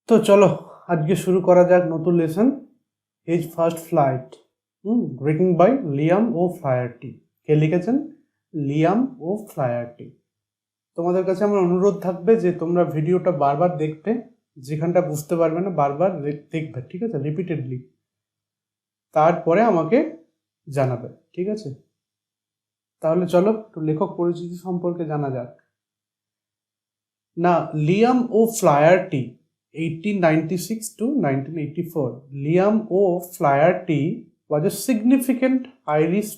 তো চলো আজকে শুরু করা যাক নতুন lesson his first flight written by Liam O'Flaherty. কে লিখেছেন? Liam O'Flaherty. তোমাদের কাছে আমার অনুরোধ থাকবে যে তোমরা ভিডিওটা বারবার দেখবে, যেখানটা বুঝতে পারবে না বারবার দেখবে, ঠিক আছে, রিপিটেডলি, তারপরে আমাকে জানাবে, ঠিক আছে। তাহলে চলো একটু লেখক পরিচিতি সম্পর্কে জানা যাক। না, Liam O ফ্লায়ারটি 1896 to 1984. Liam O'Flaherty was a significant Irish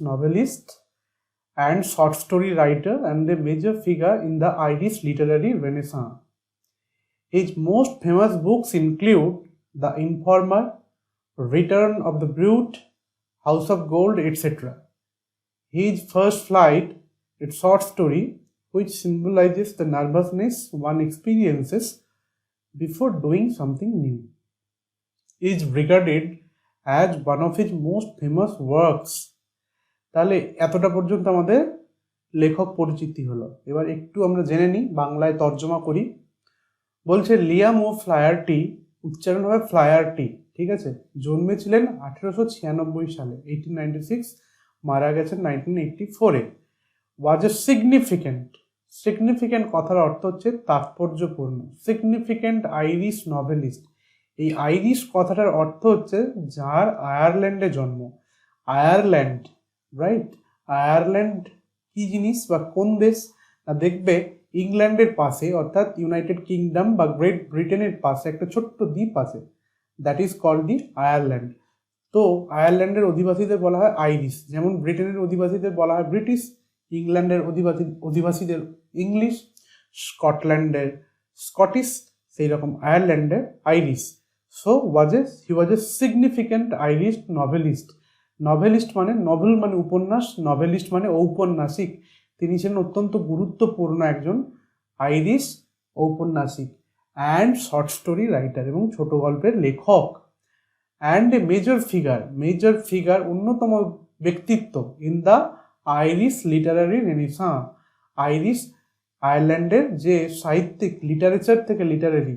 novelist and short story writer and a major figure in the Irish literary renaissance. His most famous books include The Informer, Return of the Brute, House of Gold, etc. His First Flight, a short story which symbolizes the nervousness one experiences before doing something new, is regarded as one of his most famous works. তাহলে এতটা পর্যন্ত আমাদের লেখক পরিচিতি হলো। এবার একটু আমরা জেনে নিই, বাংলায় তর্জমা করি। বলছে লিয়াম ও ফ্লায়ারটি, উচ্চারণ হবে ফ্লায়ারটি, ঠিক আছে, জন্মেছিলেন 1896 সালে, 1896, মারা গেছেন 1984-এ। ওয়াজ এ সিগনিফিক্যান্ট কথার অর্থ হচ্ছে তাৎপর্যপূর্ণ, সিগনিফিক্যান্ট আইরিশ নভেলিস্ট। এই আইরিশ কথাটার অর্থ হচ্ছে যার আয়ারল্যান্ডে জন্ম। Ireland, right? আয়ারল্যান্ড কি জিনিস বা কোন দেশ? না, দেখবে ইংল্যান্ডের পাশে, অর্থাৎ ইউনাইটেড কিংডম বা গ্রেট ব্রিটেনের পাশে একটা ছোট্ট দ্বীপ আছে, that is called the Ireland. তো আয়ারল্যান্ডের অধিবাসীদের বলা হয় আইরিশ, যেমন ব্রিটেনের অধিবাসীদের বলা হয় ব্রিটিশ, ইংল্যান্ডের অধিবাসীদের ইংলিশ, স্কটল্যান্ডের স্কটিশ, সেই রকম আয়ারল্যান্ডের Irish. So he was a significant Irish novelist মানে নভেল মানে উপন্যাস, নভেলিস্ট মানে ঔপন্যাসিক। তিনি ছিলেন অত্যন্ত গুরুত্বপূর্ণ একজন আইরিশ ঔপন্যাসিক অ্যান্ড শর্ট স্টোরি রাইটার, এবং ছোট গল্পের লেখক। অ্যান্ড এ মেজর ফিগার অন্যতম ব্যক্তিত্ব in the Irish Literary renaissance. আয়ারল্যান্ডের যে সাহিত্যিক, লিটারেচার থেকে লিটারারি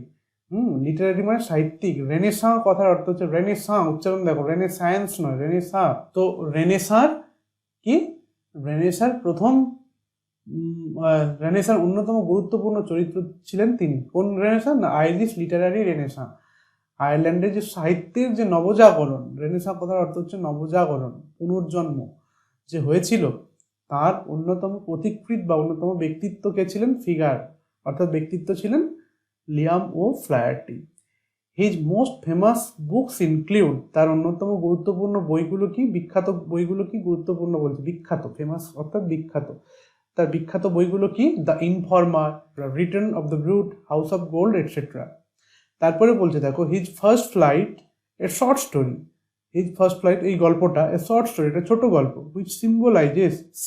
মানে সাহিত্যিক, রেনেসাঁ কথার অর্থ হচ্ছে রেনেসাঁ, উচ্চারণ দেখো, রেনেসায়েন্স নয়, রেনেসাঁ। তো রেনেসাঁর প্রথম রেনেসাঁর অন্যতম গুরুত্বপূর্ণ চরিত্র ছিলেন তিনি। কোন রেনেসাঁ? না, আইরিশ লিটারারি রেনেসাঁ। আয়ারল্যান্ডের যে সাহিত্যের যে নবজাগরণ, রেনেসাঁ কথার অর্থ হচ্ছে নবজাগরণ, পুনর্জন্ম যে হয়েছিল, তার অন্যতম পথিকৃৎ বা অন্যতম ব্যক্তিত্ব কে ছিলেন? ফিগার, অর্থাৎ ব্যক্তিত্ব ছিলেন Liam O'Flaherty. His most famous books include, তার অন্যতম গুরুত্বপূর্ণ বইগুলো কি? বিখ্যাত বইগুলো কি? গুরুত্বপূর্ণ বলছে, বিখ্যাত, ফেমাস অর্থাৎ বিখ্যাত। তার বিখ্যাত বইগুলো কি? The informer, return of the brute, house of gold, etcetera. তারপরে বলছে দেখো, his first flight a short story. এই গল্পটা এ শর্ট স্টোরি, এটা ছোট গল্প, হুইচ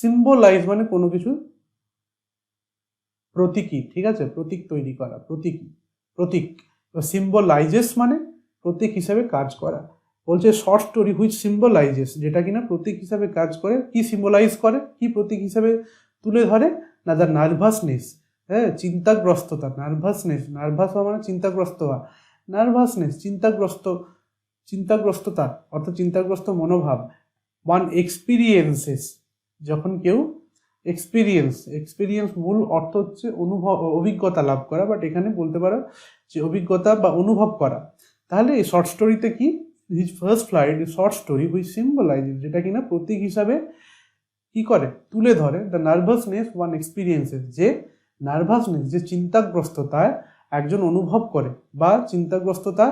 সিম্বলাইজ মানে কোনো কিছু প্রতীকী, ঠিক আছে, প্রতীক তৈরি করা, প্রতীক। সিম্বলাইজেস মানে প্রতীক হিসাবে কাজ করা। বলছে শর্ট স্টোরি হুইচ সিম্বলাইজেস, যেটা কিনা প্রতীক হিসাবে কাজ করে। কি সিম্বলাইজ করে, কি প্রতীক হিসাবে তুলে ধরে? না, দ্য নার্ভাসনেস, হ্যাঁ, চিন্তাগ্রস্ততা। নার্ভাস মানে চিন্তাগ্রস্ত হওয়া, নার্ভাসনেস চিন্তাগ্রস্ততা অর্থাৎ চিন্তাগ্রস্ত মনোভাব। ওয়ান এক্সপিরিয়েন্সেস, যখন কেউ এক্সপিরিয়েন্স মূল অর্থ হচ্ছে অভিজ্ঞতা লাভ করা, বাট এখানে বলতে পারো যে অভিজ্ঞতা বা অনুভব করা। তাহলে এই শর্ট স্টোরিতে কি? His first flight short story which symbolises, যেটা কিনা প্রতীক হিসাবে কি করে? তুলে ধরে দ্য নার্ভাসনেস ওয়ান এক্সপিরিয়েন্সেস, যে নার্ভাসনেস, যে চিন্তাগ্রস্ততায় একজন অনুভব করে বা চিন্তাগ্রস্ততা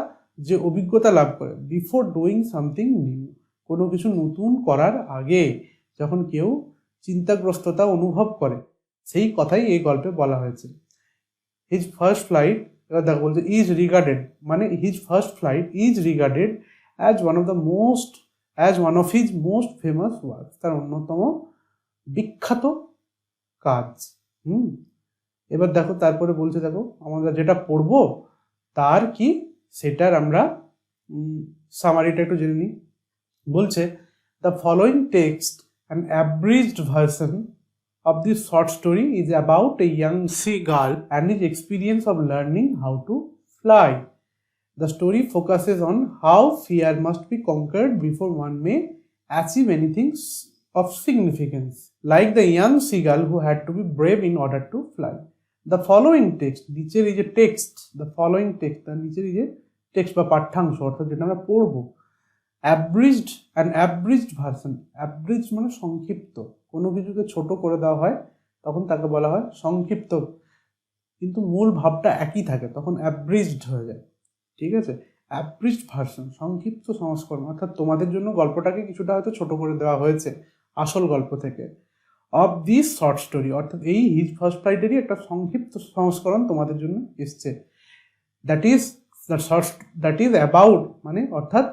যে অভিজ্ঞতা লাভ করে, বিফোর ডুইং সামথিং নিউ, কোনো কিছু নতুন করার আগে যখন কেউ চিন্তাগ্রস্ততা অনুভব করে, সেই কথাই এই গল্পে বলা হয়েছে। হিজ ফার্স্ট ফ্লাইট, এবার দেখো বলছে ইজ রিগার্ডেড, মানে his first flight is regarded as one of his most famous work, তার অন্যতম বিখ্যাত কাজ। এবার দেখো তারপরে বলছে, দেখো আমরা যেটা পড়বো তার কি, সেটার আমরা সামারিটা একটু জেনে নিই। বলছে the following text an abridged version of this short story is about a young seagull and his experience of learning how to fly. The story focuses on how fear must be conquered before one may achieve anything of significance, like the young seagull who had to be brave in order to fly. The following text, নিচের এই যে text, the following text, তার নিচের এই যে text বা পাঠ্যাংশ অর্থাৎ যেটা আমরা পড়বো, abridged ভার্সন, abridged মানে সংক্ষিপ্ত, কোনো কিছুকে ছোট করে দেওয়া হয় তখন তাকে বলা হয় সংক্ষিপ্ত, কিন্তু মূল ভাবটা একই থাকে তখন abridged হয়ে যায়, ঠিক আছে। abridged ভার্সন, সংক্ষিপ্ত সংস্করণ, অর্থাৎ তোমাদের জন্য গল্পটাকে কিছুটা হয়তো ছোট করে দেওয়া হয়েছে আসল গল্প থেকে। অফ দিস শর্ট স্টোরি, অর্থাৎ এই হিজ ফার্স্ট ফ্লাইটেরই একটা সংক্ষিপ্ত সংস্করণ তোমাদের জন্য এসছে। দ্যাট ইজ অ্যাবাউট, মানে অর্থাৎ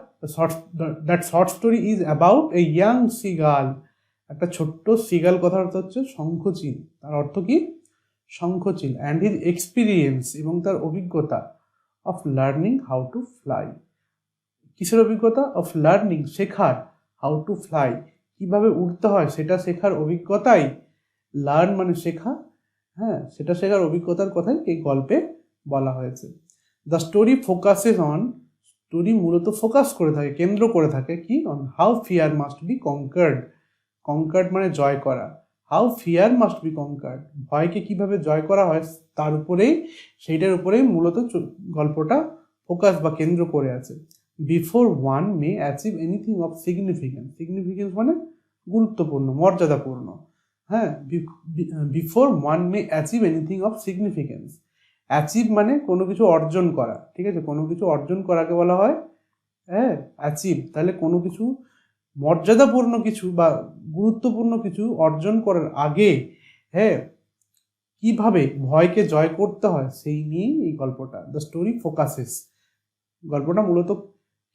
that short story is about a young seagull, একটা ছোট্ট সিগাল কথার অর্থ হচ্ছে শঙ্খচিল, তার অর্থ কি শঙ্খচিল, অ্যান্ড হিজ এক্সপিরিয়েন্স, এবং তার অভিজ্ঞতা, of learning how to fly, কিসের অভিজ্ঞতা, অফ লার্নিং শেখার, হাউ টু ফ্লাই কিভাবে উঠতে হয় সেটা শেখার অভিজ্ঞতাই, লার্ন মানে শেখা, হ্যাঁ সেটা শেখার অভিজ্ঞতার কথাই এই গল্পে বলা হয়েছে। The story focuses on, story মূলত ফোকাস করে থাকে, কেন্দ্র করে থাকে কি, on how fear must be conquered, conquered মানে জয় করা, how fear must be conquered, ভয়কে কিভাবে জয় করা হয় তার উপরেই, সেইটার উপরেই মূলত গল্পটা ফোকাস বা কেন্দ্র করে আছে। Before one May achieve anything of significance, significance মানে গুরুত্বপূর্ণ, মর্যাদাপূর্ণ, হ্যাঁ, before one May achieve anything of significance, achieve মানে কোনো কিছু অর্জন করা, ঠিক আছে, কোনো কিছু অর্জন করাকে বলা হয় হ্যাঁ অ্যাচিভ, তাহলে কোনো কিছু মর্যাদাপূর্ণ কিছু বা গুরুত্বপূর্ণ কিছু অর্জন করার আগে, হ্যাঁ, কিভাবে ভয়কে জয় করতে হয় সেই নিয়েই এই গল্পটা। দ্য স্টোরি ফোকাসেস, গল্পটা মূলত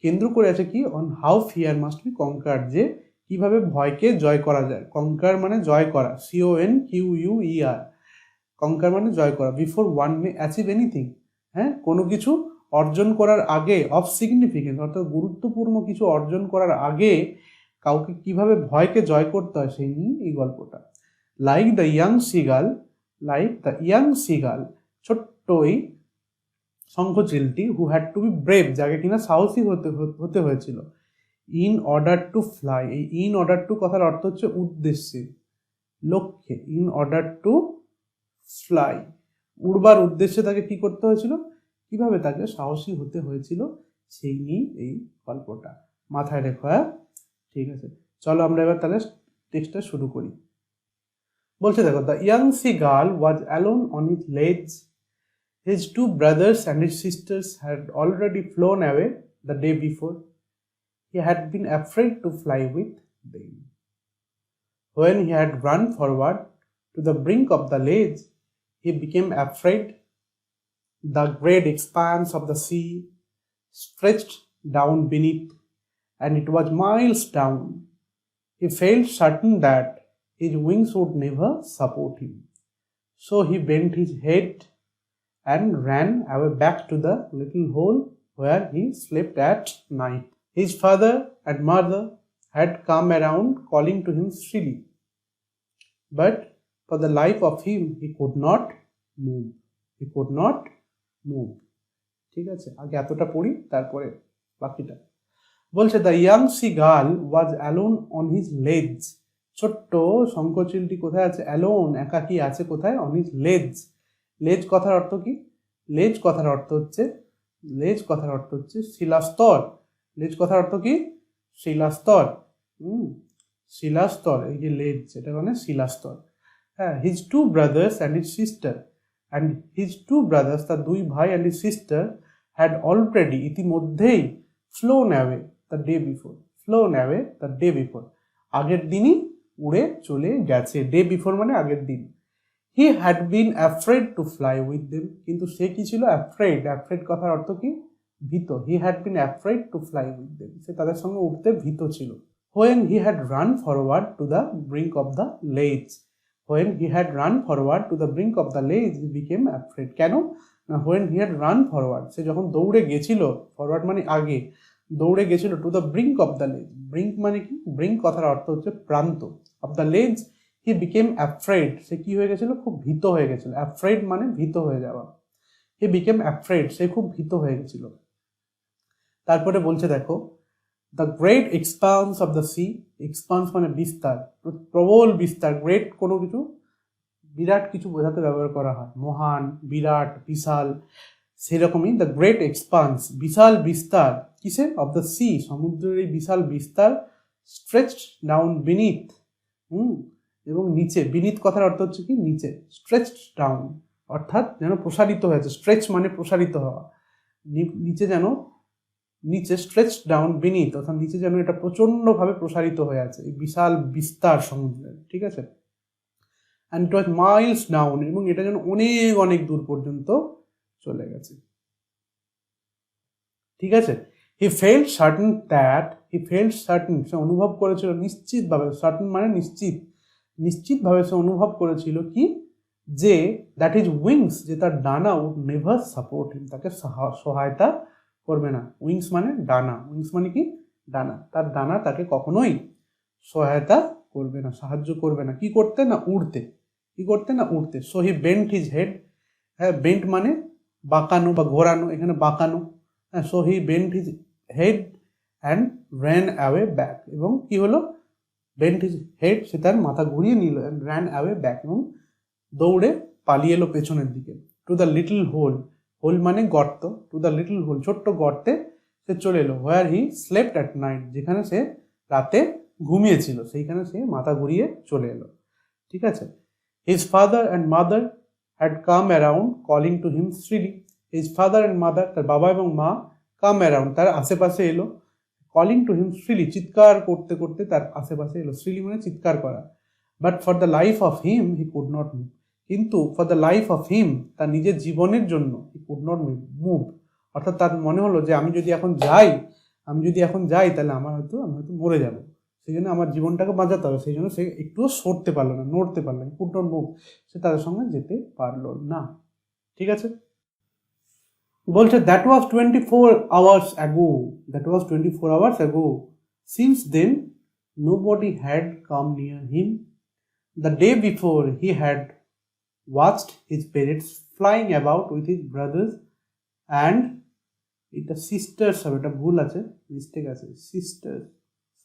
কেন্দ্র করে আছে কি, on how fear must be conquered, যে কিভাবে ভয়কে জয় করা যায়, কনকার মানে জয় করা, CONQUER, কনকার মানে জয় করা, বিফোর ওয়ান মে অ্যাচিভ এনিথিং, হ্যাঁ কোনো কিছু অর্জন করার আগে, অফ সিগনিফিকেন্স অর্থাৎ গুরুত্বপূর্ণ কিছু অর্জন করার আগে কাউকে কিভাবে ভয়কে জয় করতে হয় সেই নিয়ে এই গল্পটা। লাইক দ্য ইয়াং সিগাল, ছোট্ট এই শঙ্খচিলটি, who had to be brave, যাকে কিনা সাহসী হতে হয়েছিল, ইন অর্ডার টু ফ্লাই, এই ইন অর্ডার টু কথার অর্থ হচ্ছে উদ্দেশ্যে, লক্ষ্যে, ইন অর্ডার টু ফ্লাই, উড়বার উদ্দেশ্যে তাকে কি করতে হয়েছিল, কিভাবে তাকে সাহসী হতে হয়েছিল সেই নিয়ে এই গল্পটা, মাথায় রেখো, হ্যাঁ ঠিক আছে। চলো আমরা এবার তাহলে টেক্সটটা শুরু করি। বলছে দেখো, the young seagull was alone on his লেজ, his two brothers and his sisters had already flown away the day before. He had been afraid to fly with them. When he had run forward to the brink of the ledge, he became afraid. The great expanse of the sea stretched down beneath, and it was miles down. He felt certain that his wings would never support him. So he bent his head and ran away back to the little hole where he slept at night. His father and mother had come around calling to him shrilly, but for the life of him he could not move. He could not move. ঠিক আছে, আগে এতটা পড়ি তারপরে বাকিটা। বলছে, the young seagull was alone on his লেজ, ছোট্ট শঙ্খচিলটি কোথায় আছে, অ্যালোন একাকী আছে কোথায়, অন হিজ লেজ, লেজ কথার অর্থ কি, লেজ কথার অর্থ হচ্ছে শিলাস্তর, লেজ কথার অর্থ কি শিলাস্তর, শিলাস্তর, এই যে লেজ এটা মানে শিলাস্তর, হ্যাঁ। His two brothers and his brothers, তার দুই ভাই, and his sister had already ইতিমধ্যেই flown away the day before, আগের দিনই উড়ে চলে গেছে, ডে বিফোর মানে আগের দিন। He had been afraid to fly with them, কিন্তু সে কি ছিল, অ্যাফ্রেড কথার অর্থ কি, ভীত। He had been afraid to fly with them, সে তাদের সঙ্গে উঠতে ভীত ছিল। When he had run forward to the brink of the ledge, he became afraid. কেন না, when he had run forward, সে যখন দৌড়ে গেছিল, ফরওয়ার্ড মানে আগে, দৌড়ে গেছিল, to the brink of the ledge, brink মানে কি, brink কথার অর্থ হচ্ছে প্রান্ত, of the ledge he became afraid, সে কি হয়ে গেছিল, খুব ভীত হয়ে গেছিল। অ্যাফ্রেড মানে ভীত হয়ে যাওয়া। হি বিকেম অ্যাফ্রেড, সে খুব ভীত হয়ে গেছিল। তারপরে বলছে দেখো, the great expanse of the sea, expanse মানে বিস্তার, প্রবল বিস্তার, গ্রেট কোনো কিছু বিরাট কিছু বোঝাতে ব্যবহার করা হয়, মহান, বিরাট, বিশাল, সেরকমই দ্য গ্রেট এক্সপান্স, বিশাল বিস্তার, কিসে, অফ দ্য সি, সমুদ্রের এই বিশাল বিস্তার, স্ট্রেচড ডাউন বিনিথ, এবং নিচে, বিনিথ কথার অর্থ হচ্ছে কি নিচে, স্ট্রেচড ডাউন অর্থাৎ যেন প্রসারিত হয়েছে, স্ট্রেচ মানে প্রসারিত হওয়া, নিচে যেন, নিচে স্ট্রেচ ডাউন বিনিথ অর্থাৎ নিচে যেন এটা প্রচণ্ডভাবে প্রসারিত হয়ে আছে, এই বিশাল বিস্তার সমুদ্রের, ঠিক আছে। And it was Miles down, এবং এটা যেন অনেক অনেক দূর পর্যন্ত চলে গেছে, ঠিক আছে। He felt certain that, he felt certain, সে অনুভব করেছিল নিশ্চিতভাবে, সার্টেন মানে নিশ্চিত, নিশ্চিতভাবে সে অনুভব করেছিল কি, যে দ্যাট ইজ উইংস, যে তার ডানা উড নেভার সাপোর্ট হিম, তাকে সহায়তা করবে না। উইংস মানে ডানা, উইংস মানে কি ডানা, তার ডানা তাকে কখনোই সহায়তা করবে না, সাহায্য করবে না, কি করতে না, উড়তে, কি করতে না, উড়তে। So he bent his head, হ্যাঁ বেন্ট মানে বাঁকানো বা ঘোরানো, এখানে বাঁকানো, হ্যাঁ। So he bent his head and ran away back, এবং কি হলো, বেন্ট হিজ হেড, সে তার মাথা ঘুরিয়ে নিল, অ্যান্ড র্যান অ্যাওয়ে ব্যাক, এবং দৌড়ে পালিয়ে এলো পেছনের দিকে। To the little hole, hole মানে গর্ত, টু দ্য লিটল হোল, ছোট্ট গর্তে সে চলে এলো। হোয়ার হি স্লেপ্ট অ্যাট নাইট, যেখানে সে রাতে ঘুমিয়েছিল, সেইখানে সে মাথা ঘুরিয়ে চলে এলো, ঠিক আছে। His father and mother had come around calling to him shrilly, his father and mother, তার বাবা এবং মা, কাম অ্যারাউন্ড, তার আশেপাশে এলো, কলিং টু হিম শ্রীলি, চিৎকার করতে করতে তার আশেপাশে এলো, শ্রীলি মানে চিৎকার করা। But for the life of him he could not move, কিন্তু for the life of him, তার নিজের জীবনের জন্য, হি কুড নট মুভ, অর্থাৎ তার মনে হলো যে আমি যদি এখন যাই, তাহলে আমি হয়তো মরে যাব, সেই জন্য আমার জীবনটাকে বাঁচাতে হবে, সেই জন্য সে একটুও সরতে পারলো না, নড়তে পারলো না, কুড নট মুভ, সে তাদের সঙ্গে যেতে পারলো না, ঠিক আছে। বলছে that was 24 hours ago, that was 24 hours ago, since then nobody had come near him, the day before he had watched his parents flying about with his brothers and এটা sisters হবে, এটা ভুল আছে, মিস্টেক আছে,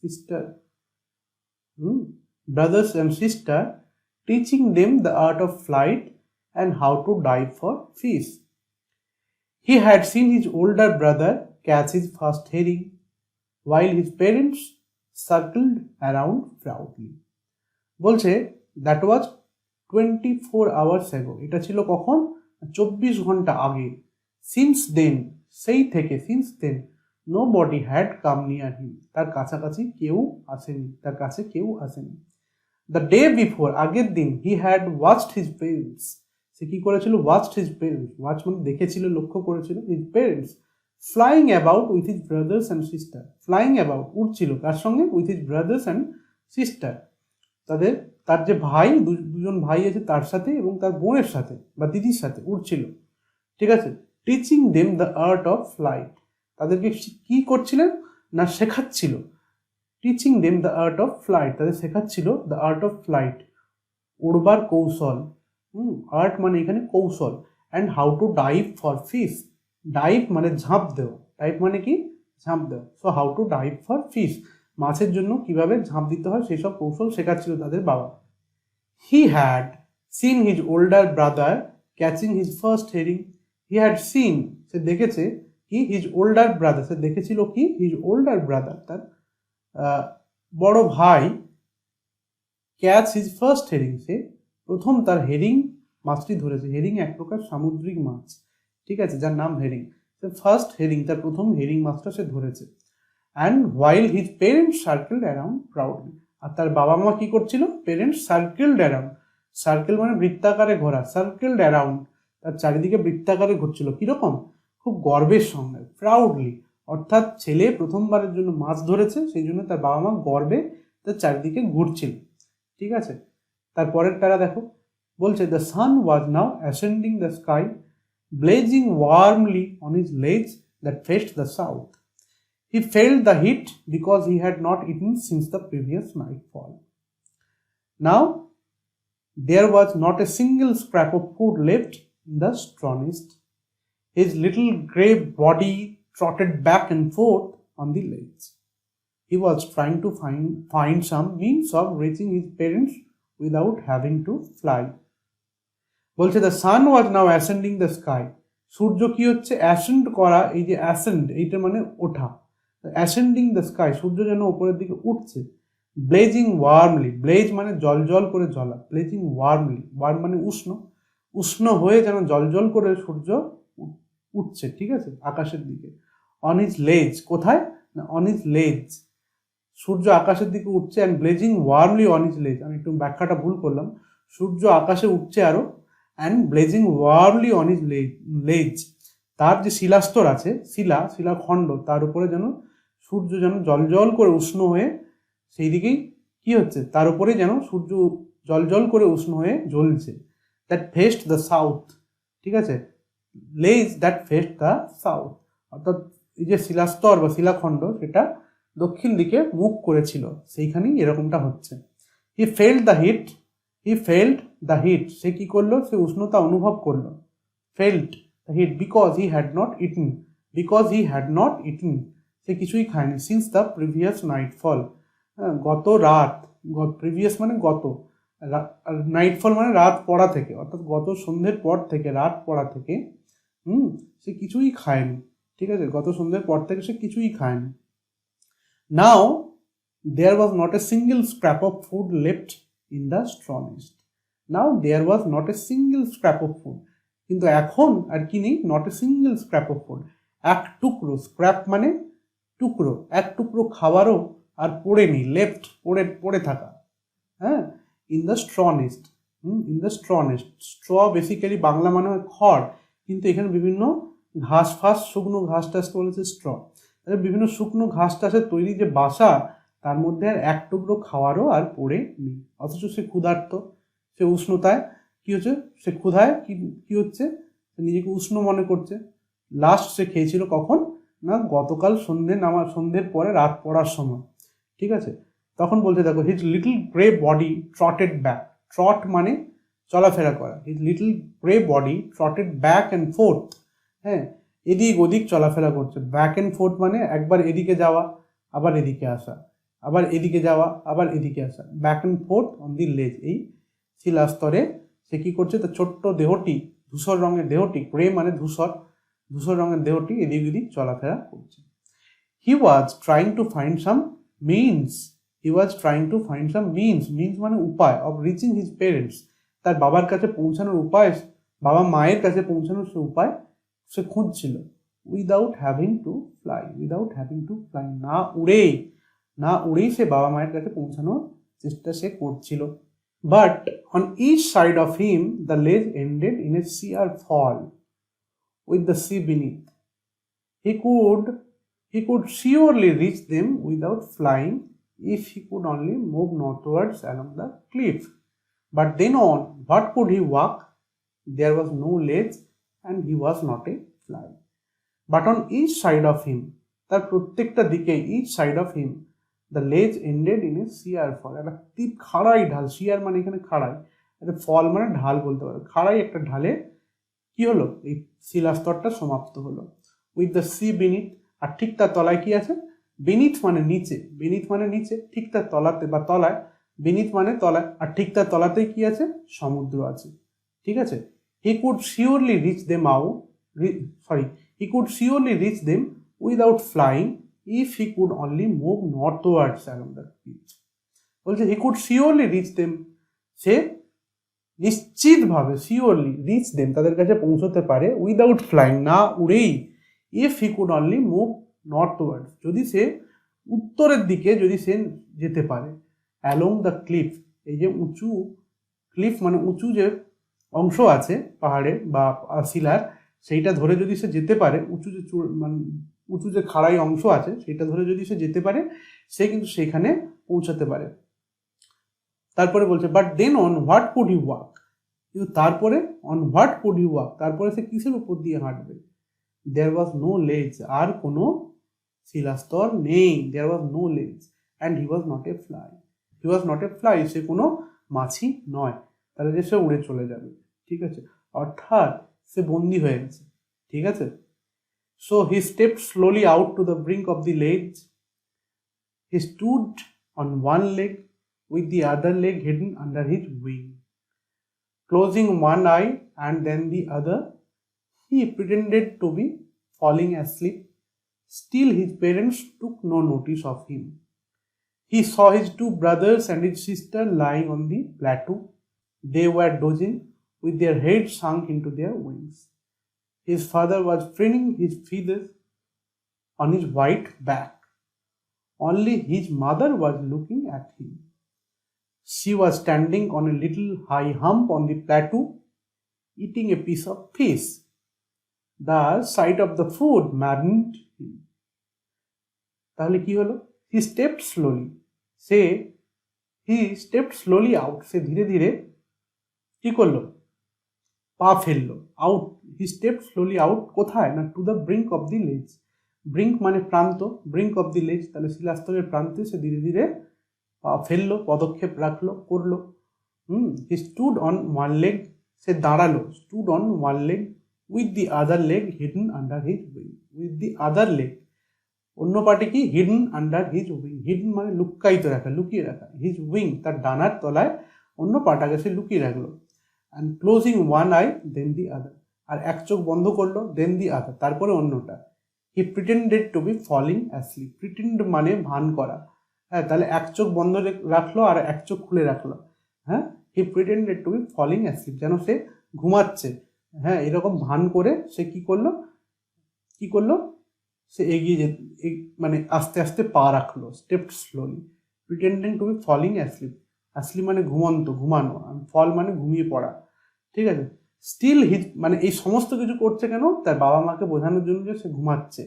sister brothers and sister, teaching them the art of flight and how to dive for fish. He had seen his older brother catch his first herring while his parents circled around proudly. বলছে that was 24 hours ago, এটা ছিল কখন, 24 ঘন্টা আগে। Since then, সেই থেকে, since then nobody had come near him, তার কাছাকাছি কেউ আসেনি, তার কাছে কেউ আসেনি। দ্য ডে বিফোর, আগের দিন, he had watched his parents, সে কি করেছিল, ওয়াচড হিজ পেরেন্টস, ওয়াচ মানে দেখেছিল, লক্ষ্য করেছিল, his parents flying about with his brothers and sister, flying about উঠছিল, কার সঙ্গে, with his brothers and sister, তার যে ভাই, দুজন ভাই আছে তার সাথে এবং তার বোনের সাথে বা দিদির সাথে উঠছিল, ঠিক আছে। Teaching them the art of flight, তাদেরকে কি করছিলেন না, শেখাচ্ছিল, teaching them the art of flight, তাদের শেখাচ্ছিল দ্য আর্ট অফ ফ্লাইট, উড়বার কৌশল, আর্ট মানে এখানে কৌশল, and how to dive for fish, dive মানে ঝাঁপ দেওয়া, ডাইভ মানে কি ঝাঁপ দেওয়া, so how to dive for fish, মাছের জন্য কিভাবে ঝাঁপ দিতে হয় সেই সব কৌশল শেখাচ্ছিল তাদের বাবা। He had seen his older brother catching his first herring, he had seen, সে দেখেছে কি, হিজ ওল্ডার ব্রাদার, সে দেখেছিল কি, হিজ ওল্ডার ব্রাদার, তার বড় ভাই, ক্যাচ হিজ ফার্স্ট হেরিং, সে প্রথম তার হেরিং মাছটি ধরেছে, হেরিং এক প্রকার সামুদ্রিক মাছ, ঠিক আছে, যার নাম হেরিং, সে ফার্স্ট হেরিং, তার প্রথম হেরিং মাছটা সে ধরেছে। And while his parents circled around proudly, আর তার বাবা মা কি করছিল, পেরেন্টস সার্কেলড অ্যারাউন্ড, সার্কেল মানে বৃত্তাকারে ঘোরা, সার্কেলড অ্যারাউন্ড, তার চারিদিকে বৃত্তাকারে ঘুরছিল, কিরকম, খুব গর্বের সঙ্গে, প্রাউডলি, অর্থাৎ ছেলে প্রথমবারের জন্য মাছ ধরেছে, সেই জন্য তার বাবা মা গর্বে তার চারিদিকে ঘুরছিল, ঠিক আছে। তারপরের প্যারা দেখো, বলছে the sun was now ascending the sky, blazing warmly on his legs that faced the south, he felt the heat because he had not eaten since the previous nightfall. Now There was not a single scrap of food left in the straw nest. His little grey body trotted back and forth on the ledge. He was trying to find some means of reaching his parents without having to fly. বলছে the sun was now ascending the sky. সূর্য কি হচ্ছে ascend করা, এই যে ascend এইটা মানে ওঠা, ascending the sky, সূর্য যেন উপরের দিকে উঠছে। ব্লেজিং ওয়ার্মলি, ব্লেজ মানে জল জল করে জ্বলা, ব্লেজিং ওয়ার্মলি, ওয়ার্ম মানে উষ্ণ, উষ্ণ হয়ে যেন জল জল করে সূর্য উঠছে, ঠিক আছে, আকাশের দিকে। অন হিজ লেজ, কোথায় না অন হিজ লেজ, সূর্য আকাশের দিকে উঠছে, and blazing warmly on his লেজ, আমি একটু ব্যাখ্যাটা ভুল করলাম, সূর্য আকাশে উঠছে আরো, and blazing warmly on his লেজ, তার যে শিলাস্তর আছে, শিলাখণ্ড, তার উপরে যেন সূর্য যেন জল জল করে উষ্ণ হয়ে সেই দিকেই কি হচ্ছে, তার উপরে যেন সূর্য জল জল করে উষ্ণ হয়ে জ্বলছে। দ্যাট ফেস্ট দ্য সাউথ, ঠিক আছে, লেজ দ্যাট ফেস্ট দ্য সাউথ, অর্থাৎ এই যে শিলাস্তর বা শিলাখণ্ড সেটা দক্ষিণ দিকে মুখ করেছিল, সেইখানেই এরকমটা হচ্ছে। হি ফেল্ট দ্য হিট, সে কি করলো, সে উষ্ণতা অনুভব করলো। Felt the heat because he had not eaten, সে কিছুই খায়নি। সিন্স দ্য প্রিভিয়াস নাইটফল, গত রাত, প্রিভিয়াস মানে গত, নাইটফল মানে রাত পড়া থেকে, অর্থাৎ গত সন্ধ্যের পর থেকে, রাত পড়া থেকে সে কিছুই খায়নি, ঠিক আছে, গত সন্ধ্যের পর থেকে সে কিছুই খায়নি। Now there was not a single scrap of food left in the straw nest. Now there was not a single scrap of food, কিন্তু এখন আর কি নেই, not a single scrap of food, এক টুকরো, স্ক্র্যাপ মানে টুকরো, এক টুকরো খাবারও আর পড়ে নেই, লেফট পড়ে থাকা, হ্যাঁ, in the straw nest, straw basically Bangla মানে হয় খড়, কিন্তু এখানে বিভিন্ন ঘাস ফাস, শুকনো ঘাস টাসকে বলেছে স্ট্র, বিভিন্ন শুকনো ঘাস টাসের তৈরি যে বাসা, তার মধ্যে আর এক টুকরো খাওয়ারও আর পড়ে নেই। অথচ সে ক্ষুধার্ত, সে উষ্ণতায় কি হচ্ছে, সে ক্ষুধায় কি হচ্ছে, সে নিজেকে উষ্ণ মনে করছে। লাস্ট সে খেয়েছিল কখন না, গতকাল সন্ধ্যের পরে রাত পড়ার সময়, ঠিক আছে। তখন বলতে দেখো, his little grey body trotted back, trot মানে চলাফেরা করা, his little grey body trotted back and forth, হ্যাঁ, এদিক ওদিক চলাফেরা করছে। ব্যাক অ্যান্ড ফোর্থ মানে একবার এদিকে যাওয়া আবার এদিকে আসা, আবার এদিকে যাওয়া আবার এদিকে আসা, back and fourth on the লেজ, এই শিলাস্তরে সে কি করছে, তার ছোট্ট দেহটি, ধূসর রঙের দেহটি, গ্রে মানে ধূসর রঙের দেহটি এদিক ওদিক চলাফেরা করছে। He was trying to find some means, means মানে উপায়, অফ রিচিং হিজ পেরেন্টস, তার বাবার কাছে পৌঁছানোর উপায়, বাবা মায়ের কাছে পৌঁছানোর সে উপায় সে খুঁজছিল। উইদাউট হ্যাভিং টু ফ্লাই, না উড়েই সে বাবা মায়ের কাছে পৌঁছানোর চেষ্টা সে করছিল। But on each side of him the ledge ended in a sheer fall with the sea beneath. He could surely reach them without flying if he could only move northwards along the cliff. But then on what could he walk? There was no ledge and he was not a fly. But on each side of him, তার প্রত্যেকটা দিকে, each side of him, the ledge ended in a sheer fall, একটা তীপ খাড়াই ঢাল, sheer মানে এখানে খাড়াই, একটা ফল মানে ঢাল বলতে পারো, খাড়াই একটা ঢালে কি হলো, এই শিলাস্তরটা সমাপ্ত হলো। উইথ দ্য সি বিনিথ, আর ঠিক তার তলায় কি আছে, বিনিথ মানে নিচে, ঠিক তার তলাতে বা তলায়, বিনিথ মানে তলায়, আর ঠিক তার তলাতেই কি আছে, সমুদ্র আছে, ঠিক আছে। He could surely reach them without flying if he could only move northwards along the beach. বলছে he could surely reach them, সে নিশ্চিতভাবে শিওরলি রিচ দেম, তাদের কাছে পৌঁছতে পারে, উইদাউট ফ্লাইং না উড়েই, if he could only move northwards, যদি সে উত্তরের দিকে যদি সে যেতে পারে। অ্যালং দ্য ক্লিফ, এই যে উঁচু ক্লিফ মানে উঁচু যে অংশ আছে পাহাড়ে বা শিলার, সেইটা ধরে যদি সে যেতে পারে, উঁচু যে খাড়াই অংশ আছে সেটা ধরে যদি সে যেতে পারে, সে কিন্তু সেখানে পৌঁছাতে পারে। তারপরে বলছে but then on what could you walk, কিন্তু তারপরে on what could you walk, তারপরে সে কিসের উপর দিয়ে হাঁটবে। দেয়ার ওয়াজ নো লেজ, আর কোনো শিলাস্তর নেই, there was no ledge, and he was not a fly, সে কোনো মাছি নয়। তাহলে যে সে উড়ে চলে যাবে, ঠিক আছে, অর্থাৎ সে বন্দী হয়ে গেছে, ঠিক আছে। So he stepped slowly out to the brink of the ledge, he stood on one leg with the other leg hidden under his wing, closing one eye and then the other, he pretended to be falling asleep. Still his parents took no notice of him. He saw his two brothers and his sister lying on the plateau. They were dozing with their heads sunk into their wings. His father was preening his feathers on his white back. Only his mother was looking at him. She was standing on a little high hump on the plateau, eating a piece of fish. The sight of the food maddened him. তাহলে কি হলো? He stepped slowly. He stepped slowly out. সে ধীরে ধীরে কি করলো? পা ফেললো। Out, হি stepped slowly out, কোথায় না, two the brink of the লেজ। ব্রিঙ্ক মানে প্রান্ত, ব্রিঙ্ক অফ দি লেজ, তাহলে শিলাস্তরের প্রান্তে সে ধীরে ধীরে পা ফেললো, পদক্ষেপ রাখলো, করলো। He stood on one leg, সে দাঁড়ালো, stood on one leg with the other leg hidden under his wing, with the other leg, অন্য পার্টি কি, hidden under his wing, hidden মানে লুকায়িত রাখা, লুকিয়ে রাখা, হিজ উইং তার ডানার তলায় অন্য পাটাকে সে লুকিয়ে রাখলো। And closing one eye then the other, আর এক চোখ বন্ধ করলো, দেন দি আদার তারপরে অন্যটা। He pretended to be falling asleep, pretend মানে ভান করা, হ্যাঁ, তাহলে এক চোখ বন্ধ রাখলো আর এক চোখ খুলে রাখলো, হ্যাঁ, he pretended to be falling asleep, যেন সে ঘুমাচ্ছে, হ্যাঁ, এরকম ভান করে সে কি করলো, সে এগিয়ে মানে আস্তে আস্তে পা রাখলো, stepped slowly, pretending to be falling asleep, asleep মানে ঘুমন্ত, ঘুমানো, ফল মানে ঘুমিয়ে পড়া, ঠিক আছে। স্টিল হিজ মানে এই সমস্ত কিছু করছে কেন, তার বাবা মাকে বোঝানোর জন্য যে সে ঘুমাচ্ছে।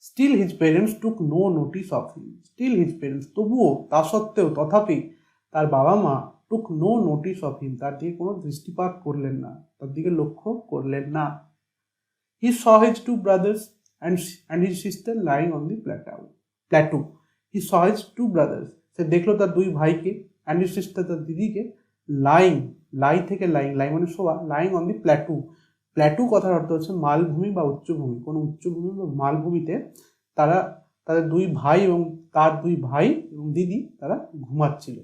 Still his parents took no notice of him, still his parents, তবুও, তা সত্ত্বেও, তথাপি তার বাবা মা took no notice of him, তার দিকে কোনো দৃষ্টিপাত করলেন না, তার দিকে লক্ষ্য করলেন না। He saw his two brothers and his sister lying on the plateau. He saw his two brothers, সে দেখলো তার দুই ভাইকে, and his sister তার দিদিকে, লাই থেকে লাই মানে শোয়া, lying on the plateau কথার অর্থ হচ্ছে মালভূমি বা উচ্চভূমি, কোনো উচ্চভূমি বা মালভূমিতে তারা, তাদের দুই ভাই এবং তার দুই ভাই এবং দিদি তারা ঘুমাচ্ছিল,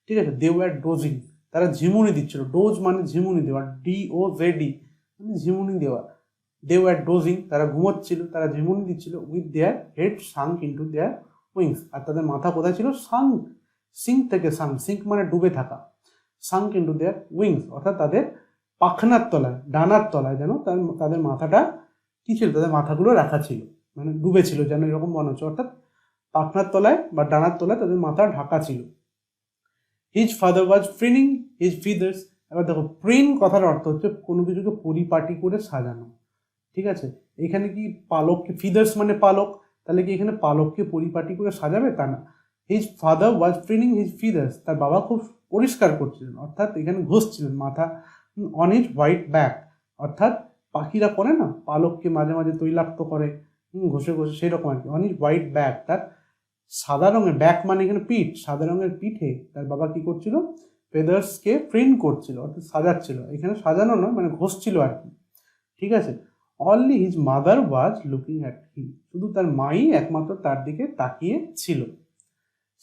ঠিক আছে। দে ওয়ার ডোজিং, তারা ঝিমুনি দিচ্ছিল, ডোজ মানে ঝিমুনি দেওয়া, DOZD মানে ঝিমুনি দেওয়া। দে ওয়ার ডোজিং, তারা ঘুমোচ্ছিল, তারা ঝিমুনি দিচ্ছিল, with their head sunk into their wings, আর তাদের মাথা কোথায় ছিল, সিঙ্ক থেকে সিঙ্ক মানে ডুবে থাকা, সাঙ্ক ইন্টু দেয়ার উইংস, অর্থাৎ তাদের পাখনার তলায়, ডানার তলায় যেন তাদের মাথাটা কি ছিল, তাদের মাথাগুলো রাখা ছিল, মানে ডুবে ছিল যেন, এরকম মনে হচ্ছে, অর্থাৎ পাখনার তলায় বা ডানার তলায় তাদের মাথা ঢাকা ছিল। His father was preening his feathers, এবার দেখো, প্রিন কথার অর্থ হচ্ছে কোনো কিছুকে পরিপাটি করে সাজানো, ঠিক আছে। এখানে কি পালককে, ফিদার্স মানে পালক, তাহলে কি এখানে পালককে পরিপাটি করে সাজাবে, তা না। হিজ ফাদার ওয়াজ ট্রেনিং হিজ ফিদার্স, তার বাবা খুব পরিষ্কার করছিলেন, অর্থাৎ এখানে ঘষছিলেন মাথা, অন হিজ হোয়াইট ব্যাক, অর্থাৎ পাখিরা করে না, পালককে মাঝে মাঝে তৈলাক্ত করে, ঘষে সেই রকম আর কি, অন হিজ হোয়াইট ব্যাক, তার সাদা রঙের, ব্যাক মানে এখানে পিঠ, সাদা রঙের পিঠে তার বাবা কি করছিল, ফেদার্সকে প্রিন্ট করছিল, অর্থাৎ সাজাচ্ছিল, এখানে সাজানো নয় মানে ঘষছিল আর কি, ঠিক আছে। Only his mother was looking at him, শুধু তার মাই একমাত্র তার দিকে তাকিয়ে ছিল।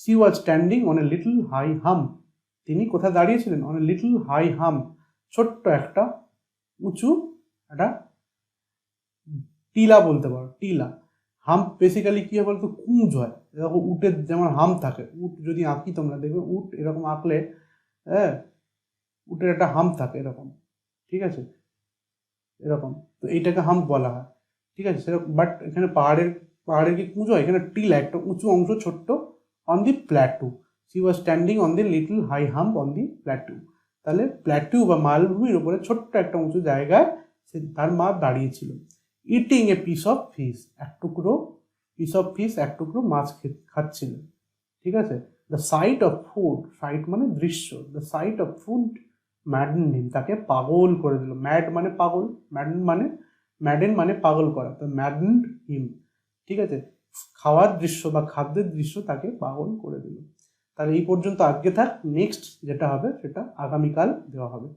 She was standing on a little high hump, তিনি কোথায় দাঁড়িয়েছিলেন, on a little high hump, ছোট্ট একটা উঁচু একটা টিলা বলতে পারো, টিলা। হাম্প বেসিক্যালি কী হয় বলতো, কুঁজ হয়, এরকম উটের যেমন হাম্প থাকে, উট যদি আঁকি তোমরা দেখবে, উট এরকম আঁকলে, হ্যাঁ, উটের একটা হাম্প থাকে এরকম, ঠিক আছে, এরকম, তো এইটাকে হাম্প বলা হয়, ঠিক আছে, সেরকম। বাট এখানে পাহাড়ের কি কুঁজো, এখানে টিলা, একটা উঁচু অংশ ছোট্ট, on the plateau. She was standing on the little high hump on the plateau, তাহলে প্ল্যাটু বা মালভূমির উপরে ছোট্ট একটা উঁচু জায়গায় সে, তার মা দাঁড়িয়েছিল। Eating a piece of fish, এক টুকরো মাছ খাচ্ছিল, ঠিক আছে। The sight of food, sight মানে দৃশ্য, the sight of food maddened him, তাকে পাগল করে দিল, ম্যাড মানে পাগল, ম্যাডেন মানে পাগল করা, তো ম্যাডেন হিম, ঠিক আছে, খাওয়ার দৃশ্য বা খাদ্যের দৃশ্য তাকে পাগল করে দিল। তাহলে এই পর্যন্ত আজকে থাক, নেক্সট যেটা হবে সেটা আগামীকাল দেওয়া হবে।